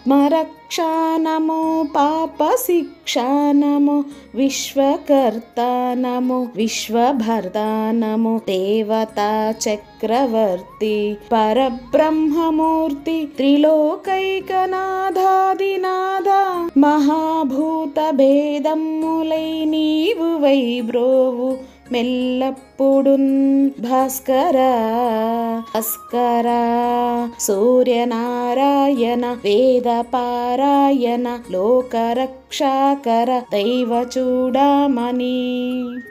ఆత్మరక్షా నమో, పాప శిక్షా నమో, విశ్వకర్త నమో, విశ్వభర్త నమో, దేవతా చక్రవర్తి పరబ్రహ్మమూర్తి త్రిలోకైకనాథాదినాథ, మహాభూత భేదమ్ములై నీవు వైబ్రోవు మెల్లప్పుడున్ భాస్కర భాస్కర. సూర్యనారాయణ వేద పారాయణ లోకరక్షాకర దైవ చూడమని.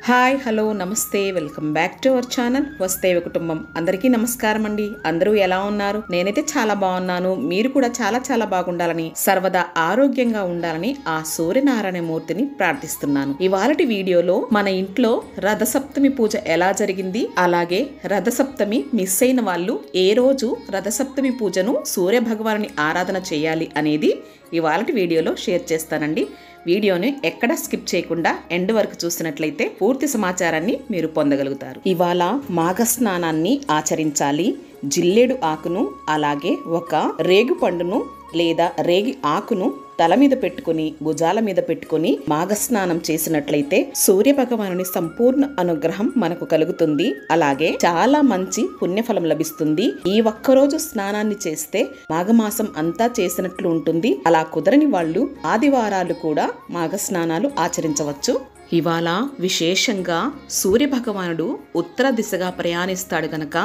హాయ్, హలో, నమస్తే, welcome back to our channel Vasudhaiva Kutumbam. అందరికీ నమస్కారం అండి. అందరూ ఎలా ఉన్నారు? నేనైతే చాలా బాగున్నాను. మీరు కూడా చాలా చాలా బాగుండాలని, సర్వదా ఆరోగ్యంగా ఉండాలని ఆ సూర్యనారాయణ మూర్తిని ప్రార్థిస్తున్నాను. ఇవాళటి వీడియోలో మన ఇంట్లో రథసప్తమి పూజ ఎలా జరిగింది, అలాగే రథసప్తమి మిస్ అయిన వాళ్ళు ఏ రోజు రథసప్తమి పూజను సూర్య భగవానుని ఆరాధన చేయాలి అనేది ఇవాళటి వీడియోలో షేర్ చేస్తానండి. వీడియోని ఎక్కడ స్కిప్ చేయకుండా ఎండ్ వరకు చూసినట్లయితే పూర్తి సమాచారాన్ని మీరు పొందగలుగుతారు. ఇవాళ మాఘ స్నానాన్ని ఆచరించాలి. జిల్లేడు ఆకును అలాగే ఒక రేగు పండును లేదా రేగి ఆకును తల మీద పెట్టుకుని భుజాల మీద పెట్టుకుని మాఘస్నానం చేసినట్లయితే సూర్య భగవానుని సంపూర్ణ అనుగ్రహం మనకు కలుగుతుంది. అలాగే చాలా మంచి పుణ్యఫలం లభిస్తుంది. ఈ ఒక్కరోజు స్నానాన్ని చేస్తే మాఘమాసం అంతా చేసినట్లు ఉంటుంది. అలా కుదరని వాళ్ళు ఆదివారాలు కూడా మాఘస్నానాలు ఆచరించవచ్చు. ఇవాళ విశేషంగా సూర్య భగవానుడు ఉత్తర దిశగా ప్రయాణిస్తాడు గనక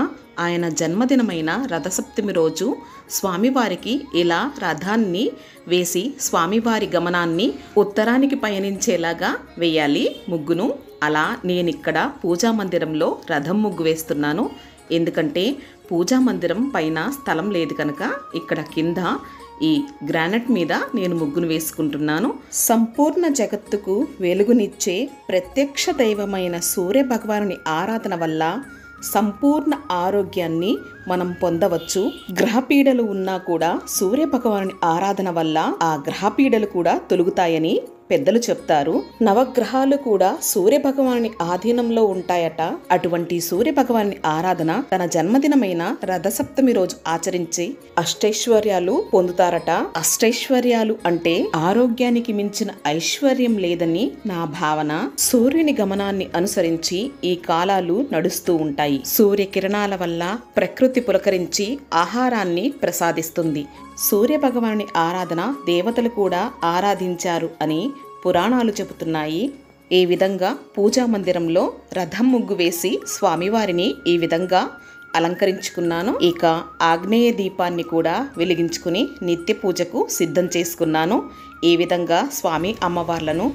ఆయన జన్మదినమైన రథసప్తమి రోజు స్వామివారికి ఇలా రథాన్ని వేసి స్వామివారి గమనాన్ని ఉత్తరానికి పయనించేలాగా వేయాలి ముగ్గును. అలా నేనిక్కడ పూజా మందిరంలో రథం ముగ్గు వేస్తున్నాను. ఎందుకంటే పూజా మందిరం పైన స్థలం లేదు కనుక ఇక్కడ కింద ఈ గ్రానైట్ మీద నేను ముగ్గును వేసుకుంటున్నాను. సంపూర్ణ జగత్తుకు వెలుగునిచ్చే ప్రత్యక్ష దైవమైన సూర్య భగవానుని ఆరాధన వల్ల సంపూర్ణ ఆరోగ్యాన్ని మనం పొందవచ్చు. గ్రహపీడలు ఉన్నా కూడా సూర్య భగవానుని ఆరాధన వల్ల ఆ గ్రహపీడలు కూడా తొలుగుతాయని పెద్దలు చెప్తారు. నవగ్రహాలు కూడా సూర్య భగవానుని ఆధీనంలో ఉంటాయట. అటువంటి సూర్య భగవానుని ఆరాధన తన జన్మదినమైన రథసప్తమి రోజు ఆచరించి అష్టైశ్వర్యాలు పొందుతారట. అష్టైశ్వర్యాలు అంటే ఆరోగ్యానికి మించిన ఐశ్వర్యం లేదని నా భావన. సూర్యుని గమనాన్ని అనుసరించి ఈ కాలాలు నడుస్తూ ఉంటాయి. సూర్య కిరణాల వల్ల ప్రకృతి పులకరించి ఆహారాన్ని ప్రసాదిస్తుంది. సూర్య భగవానుని ఆరాధన దేవతలు కూడా ఆరాధించారు అని పురాణాలు చెబుతున్నాయి. ఈ విధంగా పూజా మందిరంలో రథం ముగ్గు వేసి స్వామివారిని ఈ విధంగా అలంకరించుకున్నాను. ఇక ఆగ్నేయ దీపాన్ని కూడా వెలిగించుకుని నిత్య పూజకు సిద్ధం చేసుకున్నాను. ఈ విధంగా స్వామి అమ్మవార్లను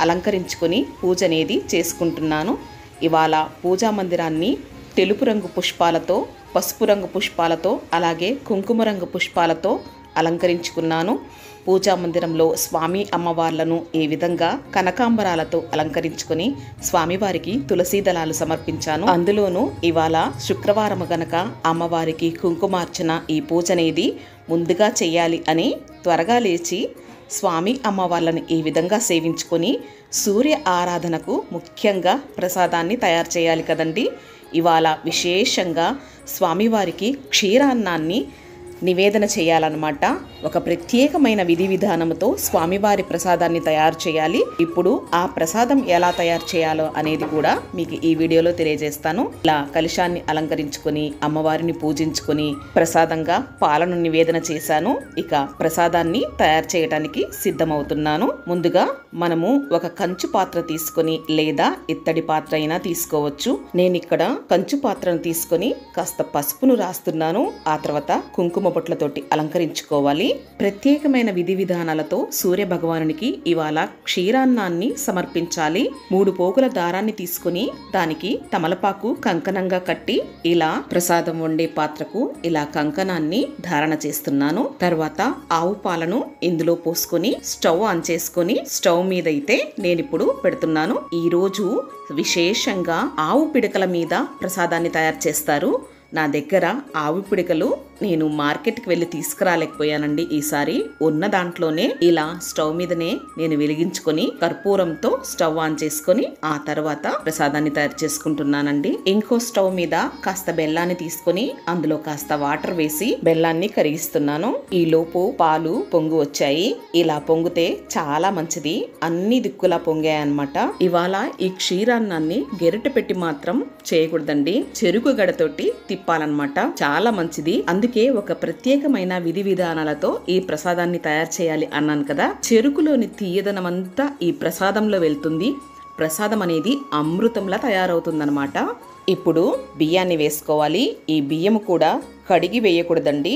అలంకరించుకుని పూజ అనేది చేసుకుంటున్నాను. ఇవాళ పూజా మందిరాన్ని తెలుపు రంగు పుష్పాలతో, పసుపు రంగు పుష్పాలతో అలాగే కుంకుమ రంగు పుష్పాలతో అలంకరించుకున్నాను. పూజా మందిరంలో స్వామి అమ్మవార్లను ఈ విధంగా కనకాంబరాలతో అలంకరించుకుని స్వామివారికి తులసీ దళాలు సమర్పించాను. అందులోనూ ఇవాళ శుక్రవారం గనక అమ్మవారికి కుంకుమార్చన ఈ పూజ అనేది ముందుగా చెయ్యాలి అని త్వరగా లేచి స్వామి అమ్మవార్లను ఈ విధంగా సేవించుకొని సూర్య ఆరాధనకు ముఖ్యంగా ప్రసాదాన్ని తయారు చేయాలి కదండి. ఇవాళ విశేషంగా స్వామివారికి క్షీరాన్నాన్ని నివేదన చేయాలన్నమాట. ఒక ప్రత్యేకమైన విధి విధానంతో స్వామివారి ప్రసాదాన్ని తయారు చేయాలి. ఇప్పుడు ఆ ప్రసాదం ఎలా తయారు చేయాలో అనేది కూడా మీకు ఈ వీడియోలో తెలియజేస్తాను. ఇలా కలశాన్ని అలంకరించుకొని అమ్మవారిని పూజించుకొని ప్రసాదంగా పాలను నివేదన చేశాను. ఇక ప్రసాదాన్ని తయారు చేయడానికి సిద్ధమవుతున్నాను. ముందుగా మనము ఒక కంచు పాత్ర తీసుకొని లేదా ఇత్తడి పాత్ర అయినా తీసుకోవచ్చు. నేను ఇక్కడ కంచు పాత్రను తీసుకొని కాస్త పసుపును రాస్తున్నాను. ఆ తర్వాత కుంకుమ బొట్లతోటి అలంకరించుకోవాలి. ప్రత్యేకమైన విధి విధానాలతో సూర్య భగవానునికి ఇవాళ క్షీరాన్నాన్ని సమర్పించాలి. 3 పోగుల దారాన్ని తీసుకుని దానికి తమలపాకు కంకణంగా కట్టి ఇలా ప్రసాదం వండే పాత్రకు ఇలా కంకణాన్ని ధారణ చేస్తున్నాను. తర్వాత ఆవు పాలను ఇందులో పోసుకొని స్టవ్ ఆన్ చేసుకొని స్టవ్ మీద అయితే నేనిప్పుడు పెడుతున్నాను. ఈ రోజు విశేషంగా ఆవు పిడకల మీద ప్రసాదాన్ని తయారు చేస్తారు. నా దగ్గర ఆవు పిడకలు నేను మార్కెట్కి వెళ్ళి తీసుకురాలేకపోయానండి ఈసారి. ఉన్న దాంట్లోనే ఇలా స్టవ్ మీదనే నేను వెలిగించుకొని కర్పూరంతో స్టవ్ ఆన్ చేసుకొని ఆ తర్వాత ప్రసాదాన్ని తయారు చేసుకుంటున్నానండి. ఇంకో స్టవ్ మీద కాస్త బెల్లాన్ని తీసుకొని అందులో కాస్త వాటర్ వేసి బెల్లాన్ని కరిగిస్తున్నాను. ఈ లోపు పాలు పొంగు వచ్చాయి. ఇలా పొంగితే చాలా మంచిది. అన్ని దిక్కులా పొంగాయి అన్నమాట. ఇవాళ ఈ క్షీరాన్నాన్ని గెరిట పెట్టి మాత్రం చేయకూడదండి, చెరుకు గడతోటి తిప్పాలన్నమాట. చాలా మంచిది. అందుకే ఒక ప్రత్యేకమైన విధి విధానాలతో ఈ ప్రసాదాన్ని తయారు చేయాలి అన్నాను కదా. చెరుకులోని తీయదనం అంతా ఈ ప్రసాదంలో వెళ్తుంది. ప్రసాదం అనేది అమృతంలా తయారవుతుందన్నమాట. ఇప్పుడు బియ్యాన్ని వేసుకోవాలి. ఈ బియ్యం కూడా కడిగి వేయకూడదండి.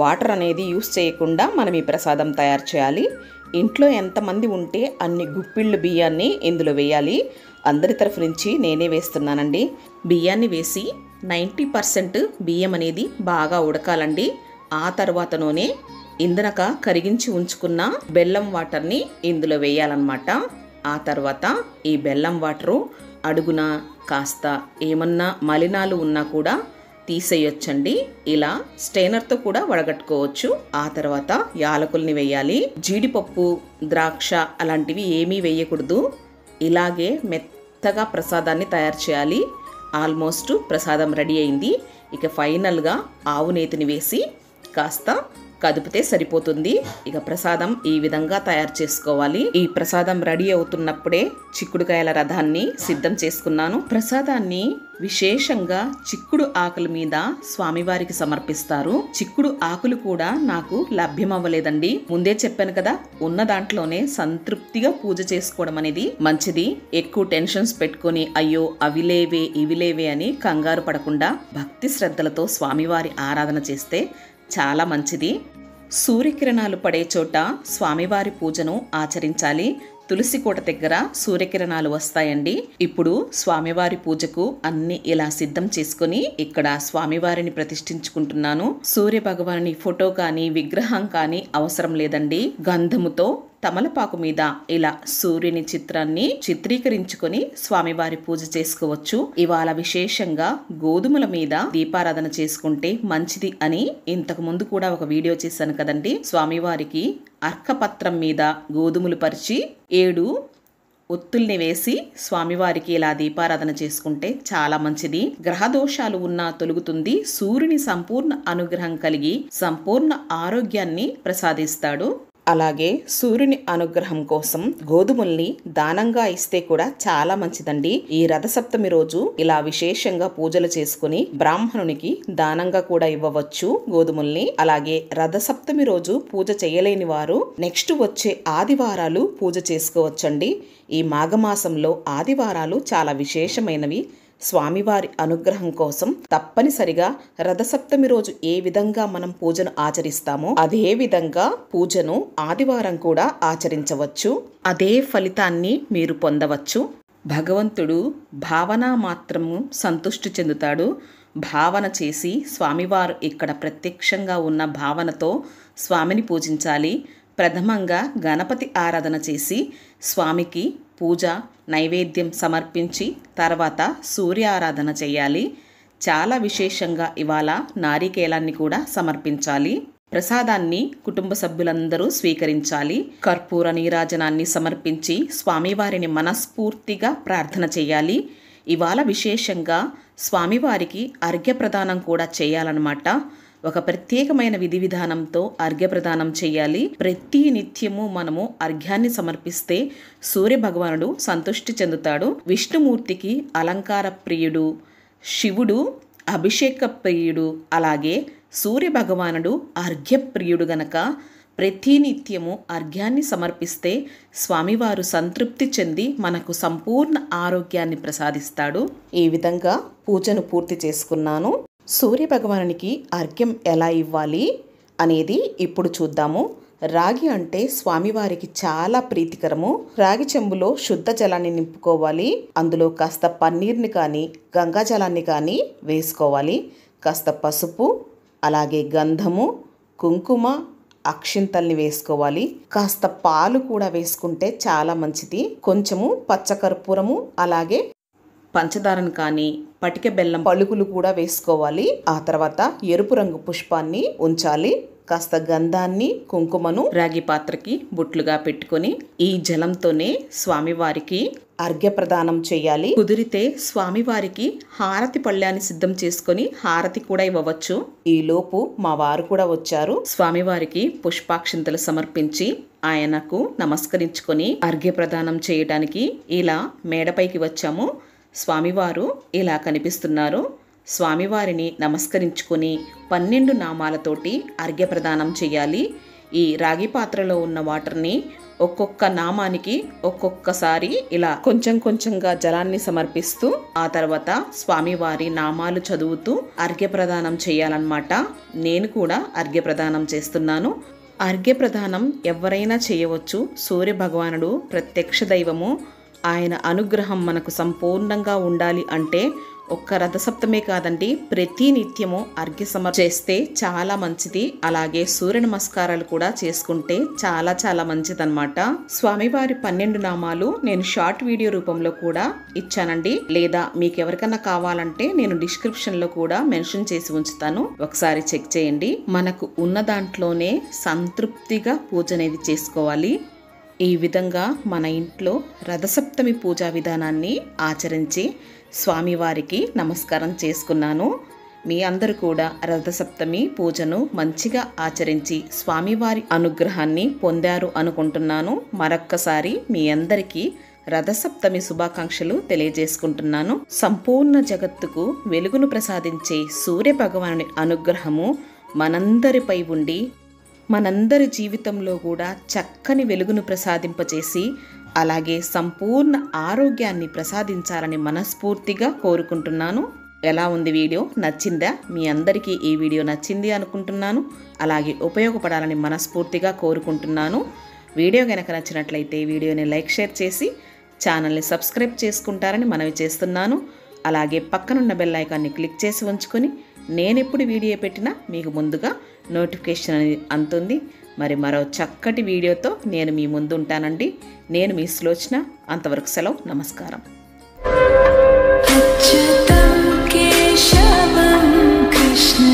వాటర్ అనేది యూస్ చేయకుండా మనం ఈ ప్రసాదం తయారు చేయాలి. ఇంట్లో ఎంతమంది ఉంటే అన్ని గుప్పిళ్ళు బియ్యాన్ని ఇందులో వేయాలి. అందరి తరఫు నుంచి నేనే వేస్తున్నానండి. బియ్యాన్ని వేసి 90% బియ్యం అనేది బాగా ఉడకాలండి. ఆ తర్వాతలోనే ఇందనక కరిగించి ఉంచుకున్న బెల్లం వాటర్ని ఇందులో వేయాలన్నమాట. ఆ తర్వాత ఈ బెల్లం వాటరు అడుగున కాస్త ఏమన్నా మలినాలు ఉన్నా కూడా తీసేయొచ్చండి. ఇలా స్టెయినర్తో కూడా వడగట్టుకోవచ్చు. ఆ తర్వాత యాలకుల్ని వేయాలి. జీడిపప్పు, ద్రాక్ష అలాంటివి ఏమీ వేయకూడదు. ఇలాగే మెత్తగా ప్రసాదాన్ని తయారు చేయాలి. ఆల్మోస్ట్ ప్రసాదం రెడీ అయింది. ఇక ఫైనల్గా ఆవు నేతిని వేసి కాస్త కదిపితే సరిపోతుంది. ఇక ప్రసాదం ఈ విధంగా తయారు చేసుకోవాలి. ఈ ప్రసాదం రెడీ అవుతున్నప్పుడే చిక్కుడుకాయల రథాన్ని సిద్ధం చేసుకున్నాను. ప్రసాదాన్ని విశేషంగా చిక్కుడు ఆకుల మీద స్వామివారికి సమర్పిస్తారు. చిక్కుడు ఆకులు కూడా నాకు లభ్యమవ్వలేదండి. ముందే చెప్పాను కదా, ఉన్న దాంట్లోనే సంతృప్తిగా పూజ చేసుకోవడం అనేది మంచిది. ఎక్కువ టెన్షన్స్ పెట్టుకొని అయ్యో అవిలేవే ఇవిలేవే అని కంగారు పడకుండా భక్తి శ్రద్ధలతో స్వామివారి ఆరాధన చేస్తే చాలా మంచిది. సూర్యకిరణాలు పడే చోట స్వామివారి పూజను ఆచరించాలి. తులసి కోట దగ్గర సూర్యకిరణాలు వస్తాయండి. ఇప్పుడు స్వామివారి పూజకు అన్ని ఇలా సిద్ధం చేసుకుని ఇక్కడ స్వామివారిని ప్రతిష్ఠించుకుంటున్నాను. సూర్య భగవాని ఫోటో కానీ విగ్రహం కానీ అవసరం లేదండి. గంధముతో తమలపాకు మీద ఇలా సూర్యుని చిత్రాన్ని చిత్రీకరించుకొని స్వామివారి పూజ చేసుకోవచ్చు. ఇవాళ విశేషంగా గోధుమల మీద దీపారాధన చేసుకుంటే మంచిది అని ఇంతకు ముందు కూడా ఒక వీడియో చేశాను కదండి. స్వామివారికి అర్కపత్రం మీద గోధుమలు పరిచి 7 ఒత్తుల్ని వేసి స్వామివారికి ఇలా దీపారాధన చేసుకుంటే చాలా మంచిది. గ్రహదోషాలు ఉన్నా తొలగుతుంది. సూర్యుని సంపూర్ణ అనుగ్రహం కలిగి సంపూర్ణ ఆరోగ్యాన్ని ప్రసాదిస్తాడు. అలాగే సూర్యుని అనుగ్రహం కోసం గోధుమల్ని దానంగా ఇస్తే కూడా చాలా మంచిదండి. ఈ రథసప్తమి రోజు ఇలా విశేషంగా పూజలు చేసుకుని బ్రాహ్మణునికి దానంగా కూడా ఇవ్వవచ్చు గోధుమల్ని. అలాగే రథసప్తమి రోజు పూజ చేయలేని వారు నెక్స్ట్ వచ్చే ఆదివారాలు పూజ చేసుకోవచ్చండి. ఈ మాఘమాసంలో ఆదివారాలు చాలా విశేషమైనవి. స్వామివారి అనుగ్రహం కోసం తప్పనిసరిగా రథసప్తమి రోజు ఏ విధంగా మనం పూజను ఆచరిస్తామో అదే విధంగా పూజను ఆదివారం కూడా ఆచరించవచ్చు. అదే ఫలితాన్ని మీరు పొందవచ్చు. భగవంతుడు భావన మాత్రము సంతుష్టి చెందుతాడు. భావన చేసి స్వామివారు ఇక్కడ ప్రత్యక్షంగా ఉన్న భావనతో స్వామిని పూజించాలి. ప్రథమంగా గణపతి ఆరాధన చేసి స్వామికి పూజ నైవేద్యం సమర్పించి తర్వాత సూర్య ఆరాధన చేయాలి. చాలా విశేషంగా ఇవాళ నారికేలాన్ని కూడా సమర్పించాలి. ప్రసాదాన్ని కుటుంబ సభ్యులందరూ స్వీకరించాలి. కర్పూర నీరాజనాన్ని సమర్పించి స్వామివారిని మనస్ఫూర్తిగా ప్రార్థన చేయాలి. ఇవాళ విశేషంగా స్వామివారికి అర్ఘ్యప్రదానం కూడా చేయాలన్నమాట. ఒక ప్రత్యేకమైన విధి విధానంతో అర్ఘ్యప్రదానం చేయాలి. ప్రతి నిత్యము మనము అర్ఘ్యాన్ని సమర్పిస్తే సూర్య భగవానుడు సంతుష్టి చెందుతాడు. విష్ణుమూర్తికి అలంకార ప్రియుడు, శివుడు అభిషేక ప్రియుడు, అలాగే సూర్య భగవానుడు అర్ఘ్య ప్రియుడు గనక ప్రతినిత్యము అర్ఘ్యాన్ని సమర్పిస్తే స్వామివారు సంతృప్తి చెంది మనకు సంపూర్ణ ఆరోగ్యాన్ని ప్రసాదిస్తాడు. ఈ విధంగా పూజను పూర్తి చేసుకున్నాను. సూర్య భగవానునికి అర్ఘ్యం ఎలా ఇవ్వాలి అనేది ఇప్పుడు చూద్దాము. రాగి అంటే స్వామివారికి చాలా ప్రీతికరము. రాగి చెంబులో శుద్ధ జలాన్ని నింపుకోవాలి. అందులో కాస్త పన్నీర్ని కానీ గంగా జలాన్ని కానీ వేసుకోవాలి. కాస్త పసుపు, అలాగే గంధము, కుంకుమ, అక్షింతల్ని వేసుకోవాలి. కాస్త పాలు కూడా వేసుకుంటే చాలా మంచిది. కొంచెము పచ్చకర్పూరము, అలాగే పంచదారను కానీ పటిక బెల్లం పలుకులు కూడా వేసుకోవాలి. ఆ తర్వాత ఎరుపు రంగు పుష్పాన్ని ఉంచాలి. కాస్త గంధాన్ని కుంకుమను రాగి పాత్రకి బుట్లుగా పెట్టుకొని ఈ జలంతోనే స్వామివారికి అర్ఘ్య ప్రదానం చేయాలి. కుదిరితే స్వామివారికి హారతి పళ్ళాన్ని సిద్ధం చేసుకొని హారతి కూడా ఇవ్వవచ్చు. ఈ లోపు మా వారు కూడా వచ్చారు. స్వామివారికి పుష్పాక్షింతలు సమర్పించి ఆయనకు నమస్కరించుకొని అర్ఘ్య ప్రదానం చేయడానికి ఇలా మేడపైకి వచ్చాము. స్వామివారు ఇలా కనిపిస్తున్నారు. స్వామివారిని నమస్కరించుకొని 12 నామాలతోటి అర్ఘ్య ప్రదానం చేయాలి. ఈ రాగి పాత్రలో ఉన్న వాటర్ని ఒక్కొక్క నామానికి ఒక్కొక్కసారి ఇలా కొంచెం కొంచెంగా జలాన్ని సమర్పిస్తూ ఆ తర్వాత స్వామివారి నామాలు చదువుతూ అర్ఘ్య ప్రదానం చేయాలన్నమాట. నేను కూడా అర్ఘ్య ప్రదానం చేస్తున్నాను. అర్ఘ్య ప్రదానం ఎవరైనా చేయవచ్చు. సూర్య భగవానుడు ప్రత్యక్ష దైవము. ఆయన అనుగ్రహం మనకు సంపూర్ణంగా ఉండాలి అంటే ఒక్క రథసప్తమే కాదండి, ప్రతి నిత్యము అర్ఘ్య చేస్తే చాలా మంచిది. అలాగే సూర్య నమస్కారాలు కూడా చేసుకుంటే చాలా చాలా మంచిదన్నమాట. స్వామివారి 12 నామాలు నేను షార్ట్ వీడియో రూపంలో కూడా ఇచ్చానండి. లేదా మీకు ఎవరికైనా కావాలంటే నేను డిస్క్రిప్షన్ లో కూడా మెన్షన్ చేసి ఉంచుతాను, ఒకసారి చెక్ చేయండి. మనకు ఉన్న దాంట్లోనే సంతృప్తిగా పూజ అనేది చేసుకోవాలి. ఈ విధంగా మన ఇంట్లో రథసప్తమి పూజా విధానాన్ని ఆచరించి స్వామివారికి నమస్కారం చేసుకున్నాను. మీ అందరూ కూడా రథసప్తమి పూజను మంచిగా ఆచరించి స్వామివారి అనుగ్రహాన్ని పొందారు అనుకుంటున్నాను. మరొక్కసారి మీ అందరికీ రథసప్తమి శుభాకాంక్షలు తెలియజేసుకుంటున్నాను. సంపూర్ణ జగత్తుకు వెలుగును ప్రసాదించే సూర్య భగవానుని అనుగ్రహము మనందరిపై ఉండి మనందరి జీవితంలో కూడా చక్కని వెలుగును ప్రసాదింపచేసి అలాగే సంపూర్ణ ఆరోగ్యాన్ని ప్రసాదించాలని మనస్ఫూర్తిగా కోరుకుంటున్నాను. ఎలా ఉంది వీడియో? నచ్చిందా? మీ అందరికీ ఈ వీడియో నచ్చింది అనుకుంటున్నాను. అలాగే ఉపయోగపడాలని మనస్ఫూర్తిగా కోరుకుంటున్నాను. వీడియో కనుక నచ్చినట్లయితే వీడియోని లైక్, షేర్ చేసి ఛానల్ని సబ్స్క్రైబ్ చేసుకుంటారని మనవి చేస్తున్నాను. అలాగే పక్కనున్న బెల్ ఐకాన్ని క్లిక్ చేసి ఉంచుకొని నేను ఎప్పుడు వీడియో పెట్టినా మీకు ముందుగా నోటిఫికేషన్ అనేది అందుతుంది. మరి మరో చక్కటి వీడియోతో నేను మీ ముందు ఉంటానండి. నేను మీ సులోచన. అంతవరకు సెలవు. నమస్కారం. కృష్ణ